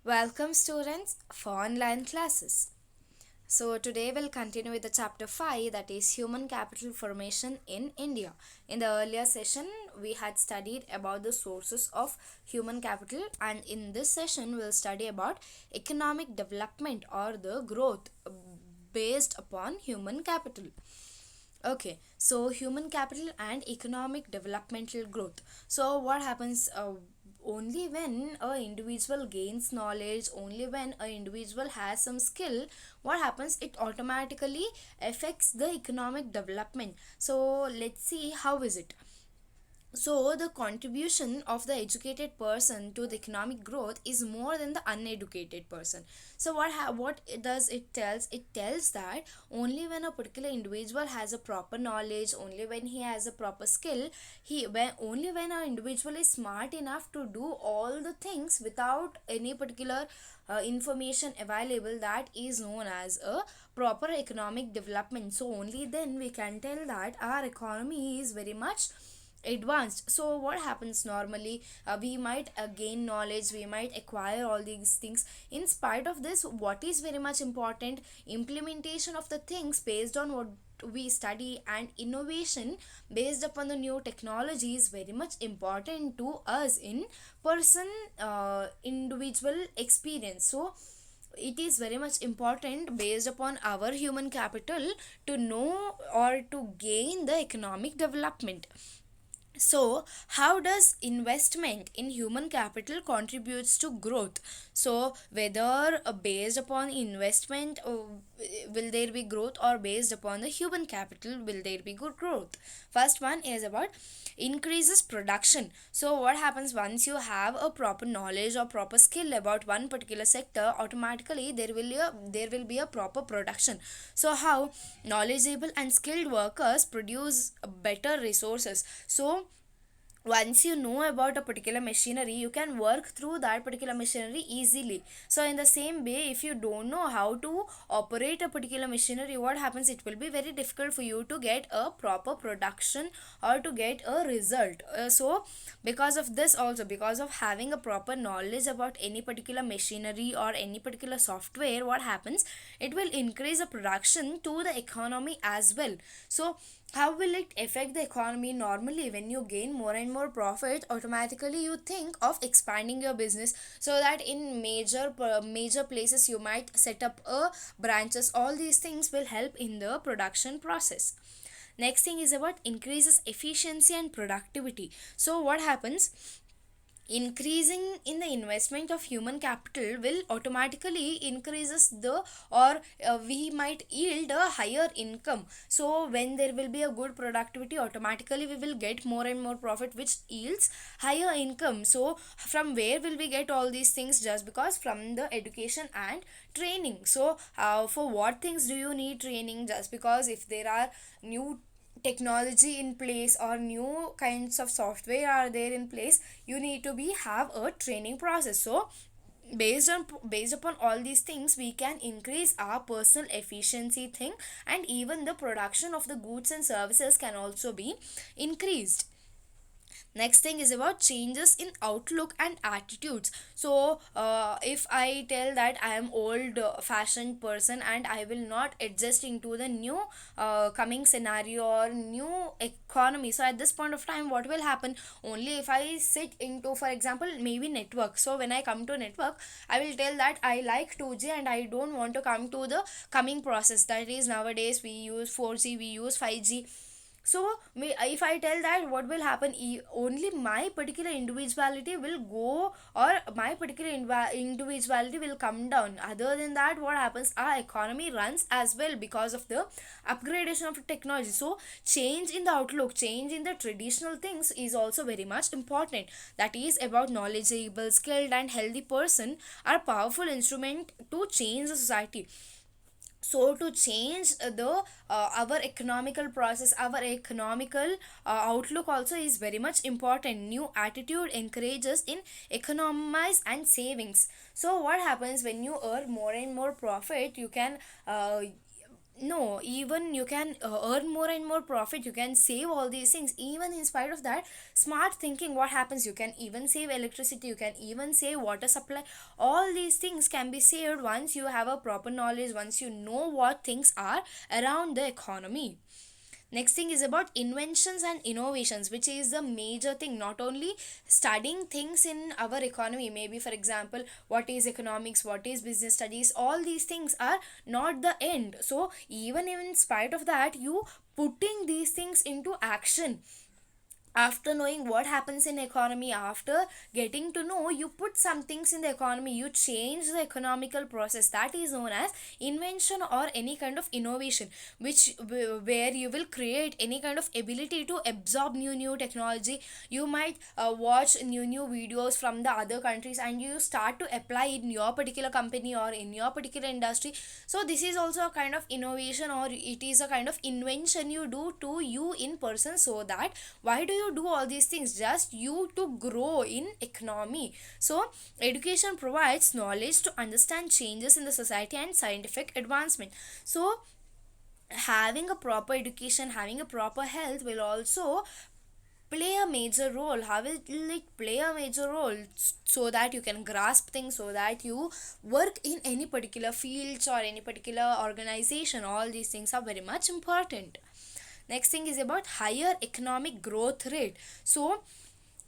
Welcome students for online classes. So today we'll continue with the chapter 5, that is human capital formation in India. In the earlier session we had studied about the sources of human capital, and in this session we'll study about economic development or the growth based upon human capital. Okay, so human capital and economic developmental growth. So what happens, only when a individual gains knowledge, only when a individual has some skill, what happens, it automatically affects the economic development. So let's see how is it. So the contribution of the educated person to the economic growth is more than the uneducated person. So what it does, it tells that only when a particular individual has a proper knowledge, only when he has a proper skill, only when an individual is smart enough to do all the things without any particular information available, that is known as a proper economic development. So only then we can tell that our economy is very much advanced. So what happens normally, we might gain knowledge, we might acquire all these things. In spite of this, what is very much important, implementation of the things based on what we study, and innovation based upon the new technology is very much important to us in person, individual experience. So it is very much important based upon our human capital to know or to gain the economic development. So how does investment in human capital contributes to growth? So whether based upon investment, will there be growth, or based upon the human capital will there be good growth? First one is about increases production. So what happens, once you have a proper knowledge or proper skill about one particular sector, automatically there will be a proper production. So how knowledgeable and skilled workers produce better resources. So once you know about a particular machinery, you can work through that particular machinery easily. So in the same way, if you don't know how to operate a particular machinery, what happens, it will be very difficult for you to get a proper production or to get a result. So because of this, also because of having a proper knowledge about any particular machinery or any particular software, what happens, it will increase the production to the economy as well. So how will it affect the economy? Normally when you gain more and more profit, automatically you think of expanding your business, so that in major places you might set up a branches. All these things will help in the production process. Next thing is about increases efficiency and productivity. So what happens, increasing in the investment of human capital will automatically increases the, or we might yield a higher income. So when there will be a good productivity, automatically we will get more and more profit, which yields higher income. So from where will we get all these things? Just because from the education and training. So for what things do you need training? Just because if there are new technology in place or new kinds of software are there in place, you need to be have a training process. So based upon all these things, we can increase our personal efficiency thing, and even the production of the goods and services can also be increased. Next thing is about changes in outlook and attitudes. So if I tell that I am old fashioned person and I will not adjust into the new coming scenario or new economy, so at this point of time what will happen, only if I sit into, for example, maybe network. So when I come to network, I will tell that I like 2G and I don't want to come to the coming process, that is nowadays we use 4G, we use 5G. So if I tell that, what will happen, only my particular individuality will go, or my particular individuality will come down. Other than that, what happens, our economy runs as well because of the upgradation of technology. So change in the outlook, change in the traditional things is also very much important. That is about knowledgeable, skilled and healthy person are powerful instrument to change the society. So to change the our economical process, our economical outlook also is very much important. New attitude encourages in economize and savings. So what happens, when you earn more and more profit, you can No, even you can earn more and more profit, you can save all these things. Even in spite of that, smart thinking, what happens, you can even save electricity, you can even save water supply. All these things can be saved once you have a proper knowledge, once you know what things are around the economy. Next thing is about inventions and innovations, which is the major thing. Not only studying things in our economy, maybe for example, what is economics, what is business studies, all these things are not the end. So even in spite of that, you putting these things into action, after knowing what happens in economy, after getting to know, you put some things in the economy, you change the economical process, that is known as invention or any kind of innovation, which where you will create any kind of ability to absorb new technology. You might watch new videos from the other countries, and you start to apply in your particular company or in your particular industry. So this is also a kind of innovation, or it is a kind of invention you do to you in person. So that, why do you do all these things? Just you to grow in economy. So education provides knowledge to understand changes in the society and scientific advancement. So having a proper education, having a proper health will also play a major role. How will it play a major role? So that you can grasp things, so that you work in any particular fields or any particular organization. All these things are very much important. Next thing is about higher economic growth rate. So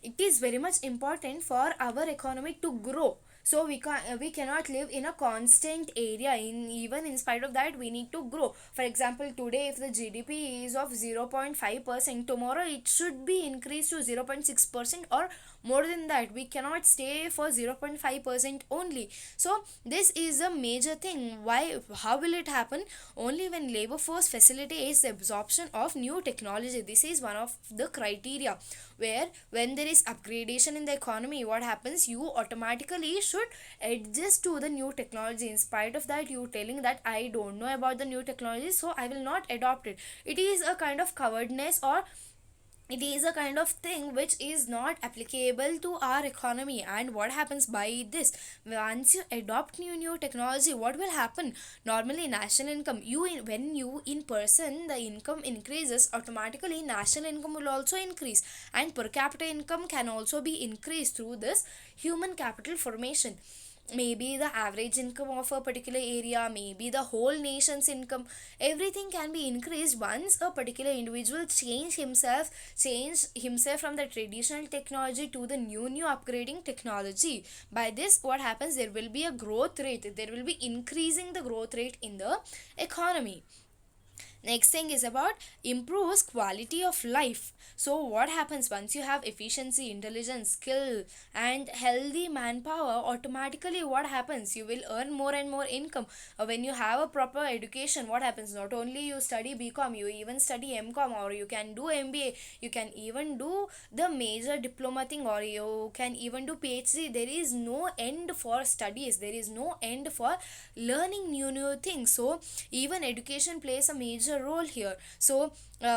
it is very much important for our economy to grow. So we cannot live in a constant area. In even in spite of that, we need to grow. For example, today if the GDP is of 0.5%, tomorrow it should be increased to 0.6% or more than that. We cannot stay for 0.5% only. So this is a major thing. Why? How will it happen? Only when labor force facilitates the absorption of new technology. This is one of the criteria, where when there is upgradation in the economy, what happens, you automatically should adjust to the new technology. In spite of that, you telling that I don't know about the new technology, so I will not adopt it. It is a kind of cowardness, or it is a kind of thing which is not applicable to our economy. And what happens by this, once you adopt new technology, what will happen? Normally national income, when you in person, the income increases, automatically national income will also increase, and per capita income can also be increased through this human capital formation. Maybe the average income of a particular area, maybe the whole nation's income, everything can be increased once a particular individual change himself from the traditional technology to the new upgrading technology. By this, what happens, there will be a growth rate, there will be increasing the growth rate in the economy. Next thing is about improves quality of life. So what happens, once you have efficiency, intelligence, skill and healthy manpower, automatically what happens, you will earn more and more income. When you have a proper education, what happens, not only you study BCom, you even study MCom, or you can do MBA, you can even do the major diploma thing, or you can even do PhD. There is no end for studies, there is no end for learning new things. So even education plays a major role here. So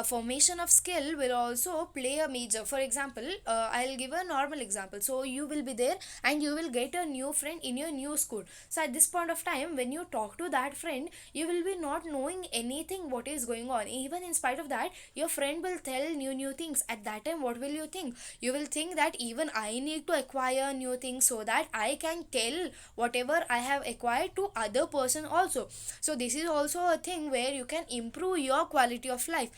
formation of skill will also play a major. For example, I'll give a normal example. So you will be there and you will get a new friend in your new school. So at this point of time, when you talk to that friend, you will be not knowing anything what is going on. Even in spite of that, your friend will tell new things. At that time, what will you think? You will think that even I need to acquire new things, so that I can tell whatever I have acquired to other person also. So this is also a thing where you can improve your quality of life.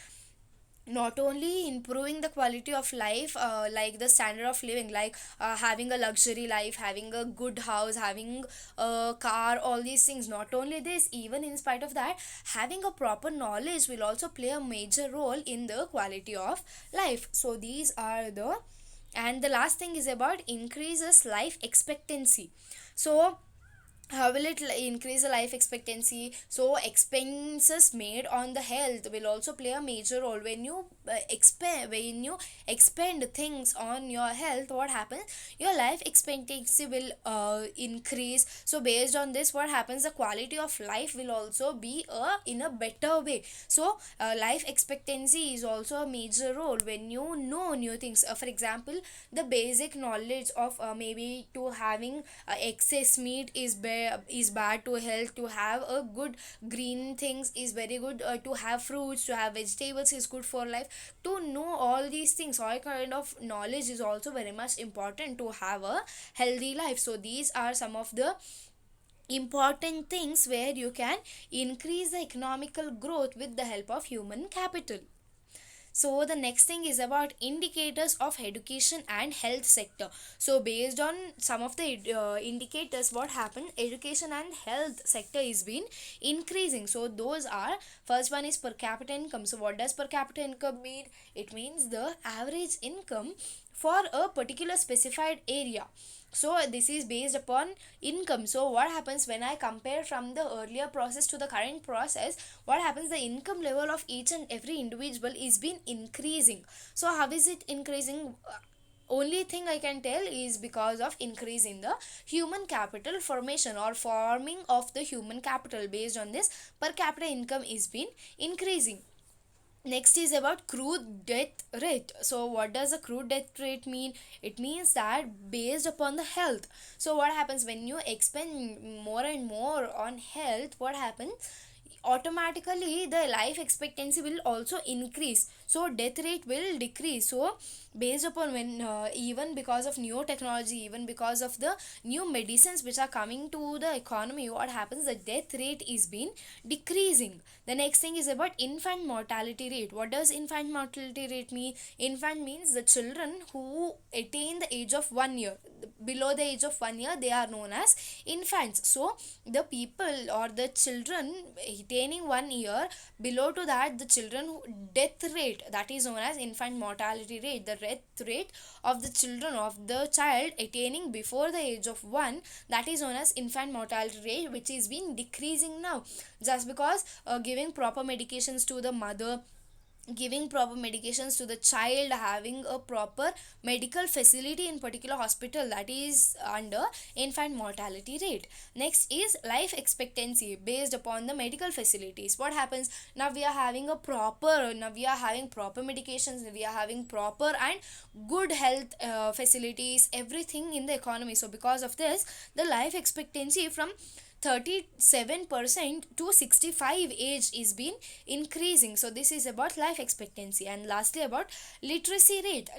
Not only improving the quality of life, like the standard of living, like having a luxury life, having a good house, having a car, all these things. Not only this, even in spite of that, having a proper knowledge will also play a major role in the quality of life. So these are the, and the last thing is about increases life expectancy. So how will it increase the life expectancy? So expenses made on the health will also play a major role. When you when you expend things on your health, what happens, your life expectancy will increase. So based on this, what happens, the quality of life will also be in a better way. So life expectancy is also a major role when you know new things. For example, the basic knowledge of maybe to having excess meat is bad to health, to have a good green things is very good, to have fruits, to have vegetables is good for life. To know all these things, all kind of knowledge is also very much important to have a healthy life. So these are some of the important things where you can increase the economical growth with the help of human capital. So the next thing is about indicators of education and health sector. So based on some of the indicators, what happened, education and health sector is been increasing. So those are, first one is per capita income. So what does per capita income mean? It means the average income for a particular specified area. So this is based upon income. So what happens when I compare from the earlier process to the current process, what happens, the income level of each and every individual is been increasing. So how is it increasing? Only thing I can tell is because of increase in the human capital formation or forming of the human capital. Based on this, per capita income is been increasing. Next is about crude death rate. So what does a crude death rate mean? It means that based upon the health. So what happens when you expend more and more on health, what happens, automatically the life expectancy will also increase, so death rate will decrease. So based upon when even because of new technology, even because of the new medicines which are coming to the economy, what happens, the death rate is been decreasing. The next thing is about infant mortality rate. What does infant mortality rate mean? Infant means the children who attain the age of 1 year. Below the age of 1 year, they are known as infants. So the people or the children attaining 1 year, below to that, the children death rate, that is known as infant mortality rate. The death rate of the children, of the child attaining before the age of 1, that is known as infant mortality rate, which is been decreasing now, just because giving proper medications to the mother, giving proper medications to the child, having a proper medical facility in particular hospital, that is under infant mortality rate. Next is life expectancy based upon the medical facilities. What happens, now we are having a proper, now we are having proper medications, we are having proper and good health facilities, everything in the economy. So because of this, the life expectancy from 37% to 65 age is been increasing. So this is about life expectancy. And lastly, about literacy rate.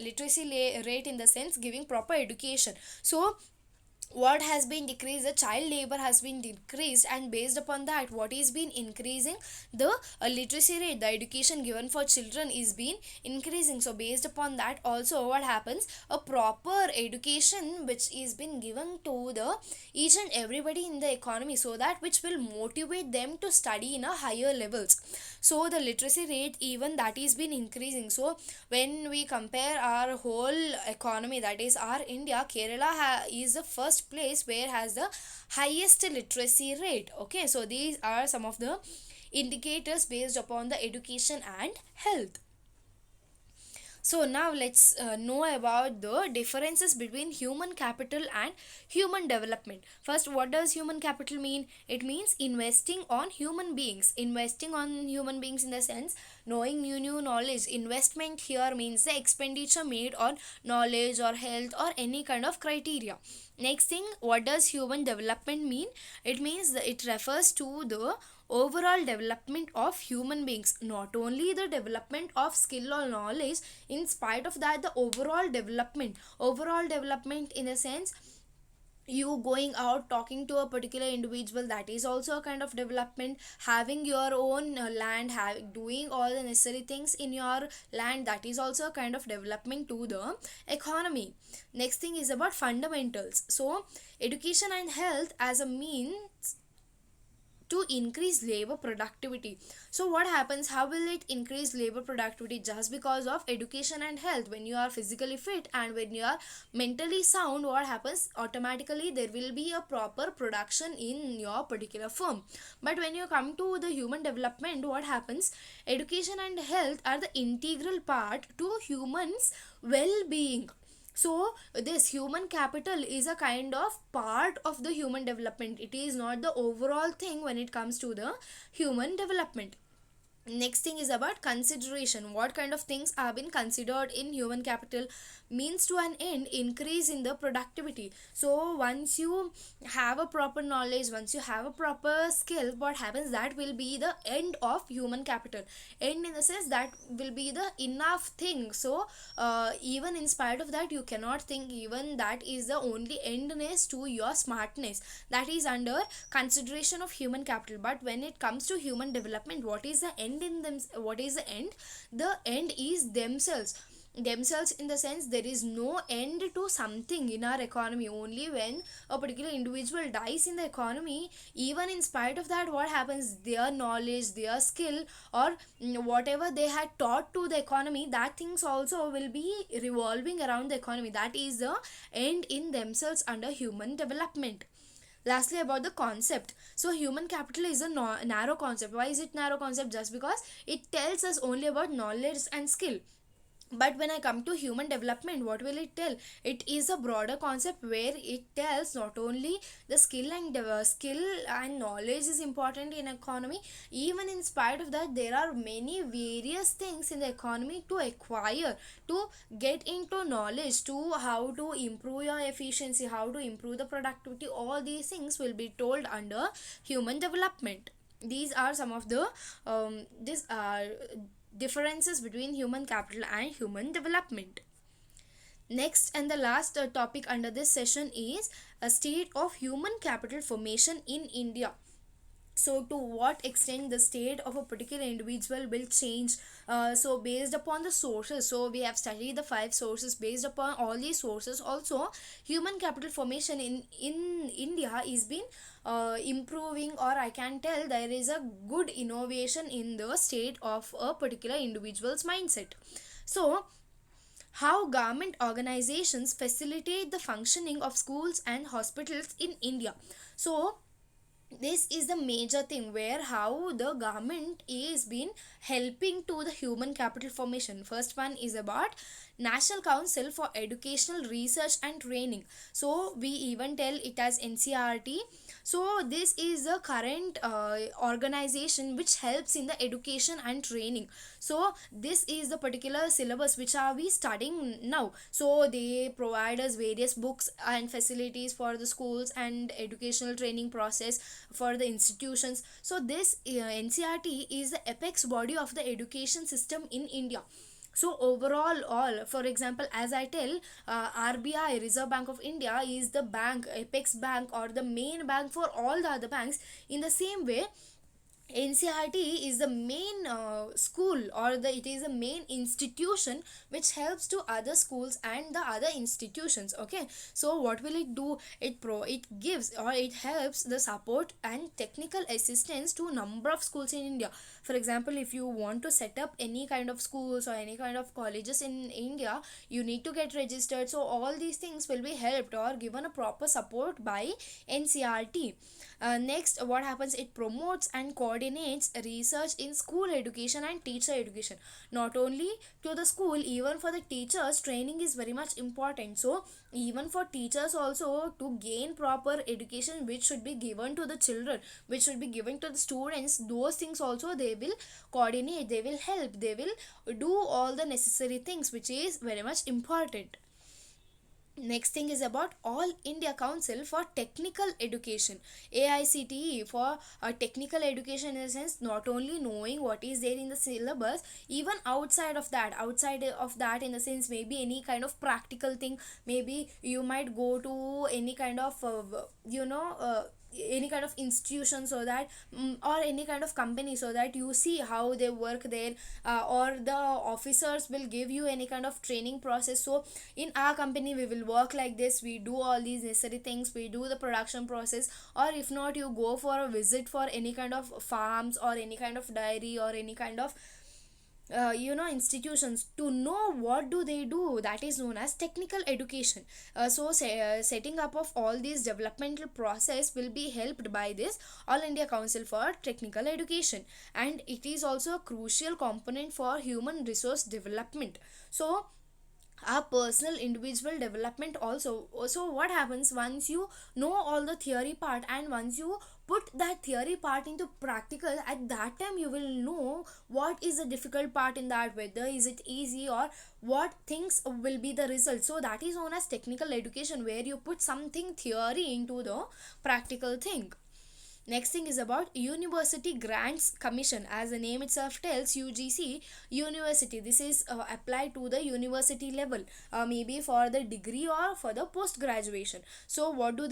Rate in the sense giving proper education. So what has been decreased, the child labor has been decreased, and based upon that, what is been increasing, the literacy rate, the education given for children is been increasing. So based upon that also, what happens, a proper education which is been given to the each and everybody in the economy, so that which will motivate them to study in a higher levels. So the literacy rate, even that is been increasing. So when we compare our whole economy, that is our India, Kerala is the first place where has the highest literacy rate. Okay, so these are some of the indicators based upon the education and health. So now let's know about the differences between human capital and human development. First, what does human capital mean? It means investing on human beings. Investing on human beings in the sense knowing new knowledge. Investment here means the expenditure made on knowledge or health or any kind of criteria. Next thing, what does human development mean? It means that it refers to the overall development of human beings, not only the development of skill or knowledge. In spite of that, the overall development in a sense, you going out talking to a particular individual, that is also a kind of development. Having your own land, doing all the necessary things in your land, that is also a kind of development to the economy. Next thing is about fundamentals. So education and health as a means to increase labor productivity. So what happens, how will it increase labor productivity? Just because of education and health. When you are physically fit and when you are mentally sound, what happens, automatically there will be a proper production in your particular firm. But when you come to the human development, what happens, education and health are the integral part to humans well-being. So this human capital is a kind of part of the human development. It is not the overall thing when it comes to the human development. Next thing is about consideration. What kind of things have been considered in human capital? Means to an end, increase in the productivity. So once you have a proper knowledge, once you have a proper skill, what happens, that will be the end of human capital. End in the sense that will be the enough thing. So even in spite of that, you cannot think even that is the only endness to your smartness. That is under consideration of human capital. But when it comes to human development, what is the end in them? What is the end? The end is themselves. Themselves in the sense, there is no end to something in our economy. Only when a particular individual dies in the economy, even in spite of that, what happens, their knowledge, their skill, or whatever they had taught to the economy, that things also will be revolving around the economy. That is the end in themselves under human development. Lastly, about the concept. So human capital is a narrow concept. Why is it narrow concept? Just because it tells us only about knowledge and skill. But when I come to human development, what will it tell? It is a broader concept where it tells not only the skill and knowledge is important in economy. Even in spite of that, there are many various things in the economy to acquire, to get into knowledge, to how to improve your efficiency, how to improve the productivity. All these things will be told under human development. These are some of the this differences between human capital and human development. Next and the last topic under this session is a state of human capital formation in India. So to what extent the state of a particular individual will change, so based upon the sources. So we have studied the 5 sources. Based upon all these sources, also human capital formation in India is been improving, or I can tell there is a good innovation in the state of a particular individual's mindset. So how government organizations facilitate the functioning of schools and hospitals in India. So this is the major thing where how the government is been helping to the human capital formation. First one is about National Council for Educational Research and Training. So we even tell it as NCRT. So this is the current organization which helps in the education and training. So this is the particular syllabus which are we studying now. So they provide us various books and facilities for the schools and educational training process for the institutions. So this NCRT is the apex body of the education system in India. So overall, all, for example, as I tell, RBI, Reserve Bank of India, is the bank, apex bank, or the main bank for all the other banks. In the same way, NCRT is the main school, or it is the main institution which helps to other schools and the other institutions. Okay, so what will it do? It gives, or it helps the support and technical assistance to number of schools in India. For example, if you want to set up any kind of schools or any kind of colleges in India, you need to get registered. So all these things will be helped or given a proper support by NCRT. Next, what happens, it promotes and coordinates research in school education and teacher education. Not only to the school, even for the teachers, training is very much important. So even for teachers also, to gain proper education which should be given to the children, which should be given to the students, those things also they will coordinate, they will help, they will do all the necessary things, which is very much important. Next thing is about All India Council for Technical Education, AICTE, for technical education, in a sense not only knowing what is there in the syllabus, even outside of that in the sense, maybe any kind of practical thing. Maybe you might go to any kind of any kind of institution, so that or any kind of company, so that you see how they work there, or the officers will give you any kind of training process. So in our company we will work like this, we do all these necessary things, we do the production process. Or if not, you go for a visit for any kind of farms or any kind of dairy or any kind of institutions, to know what do they do. That is known as technical education. Setting up of all these developmental process will be helped by this All India Council for Technical Education, and it is also a crucial component for human resource development. So our personal individual development also. So what happens once you know all the theory part, and once you put that theory part into practical, at that time you will know what is the difficult part in that, whether is it easy, or what things will be the result. So that is known as technical education, where you put something theory into the practical thing. Next thing is about University Grants Commission. As the name itself tells, UGC, university. This is applied to the university level, maybe for the degree or for the post graduation. So what do?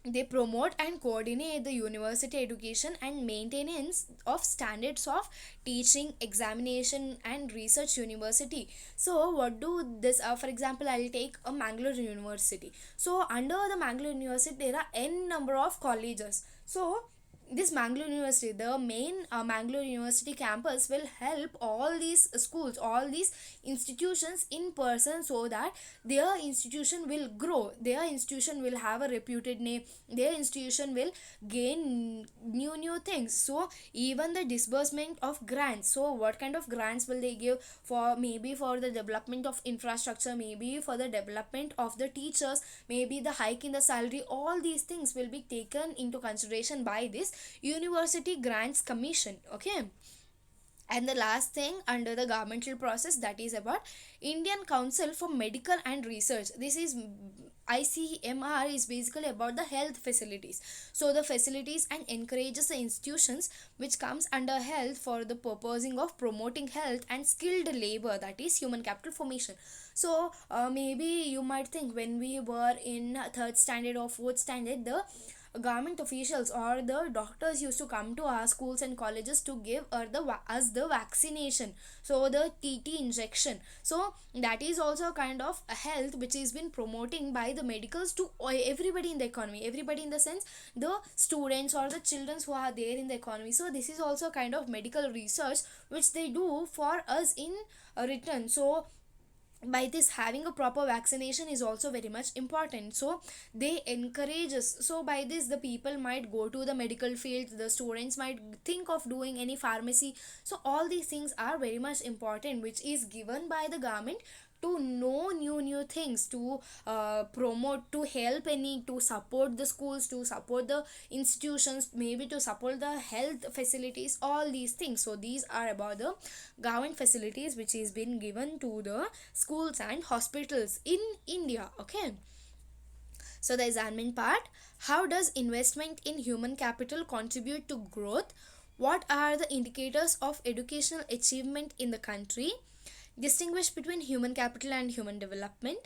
They promote and coordinate the university education and maintenance of standards of teaching, examination, and research university. So what do this, for example, I'll take a Mangalore University. So under the Mangalore University there are n number of colleges. So this Mangalore University, the main Mangalore University campus, will help all these schools, all these institutions in person, so that their institution will grow, their institution will have a reputed name, their institution will gain new things. So even the disbursement of grants, so what kind of grants will they give? For maybe for the development of infrastructure, maybe for the development of the teachers, maybe the hike in the salary, all these things will be taken into consideration by this University Grants Commission. Okay. And the last thing under the governmental process, that is about Indian Council for Medical and Research. This is ICMR, is basically about the health facilities. So the facilities and encourages the institutions which comes under health for the purposing of promoting health and skilled labor, that is human capital formation. So maybe you might think, when we were in third standard or fourth standard, the government officials or the doctors used to come to our schools and colleges to give us the vaccination, so the TT injection. So that is also a kind of a health which is been promoting by the medicals to everybody in the economy, everybody in the sense the students or the children who are there in the economy. So this is also kind of medical research which they do for us in return. So by this, having a proper vaccination is also very much important. So they encourage us. So by this, the people might go to the medical field, the students might think of doing any pharmacy. So all these things are very much important, which is given by the government to know new things, to promote, to help any, to support the schools, to support the institutions, maybe to support the health facilities, all these things. So these are about the government facilities which is been given to the schools and hospitals in India. Okay. So the assignment part: how does investment in human capital contribute to growth? What are the indicators of educational achievement in the country? Distinguish between human capital and human development.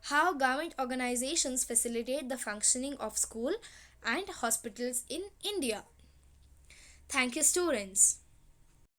How government organizations facilitate the functioning of school and hospitals in India. Thank you, students.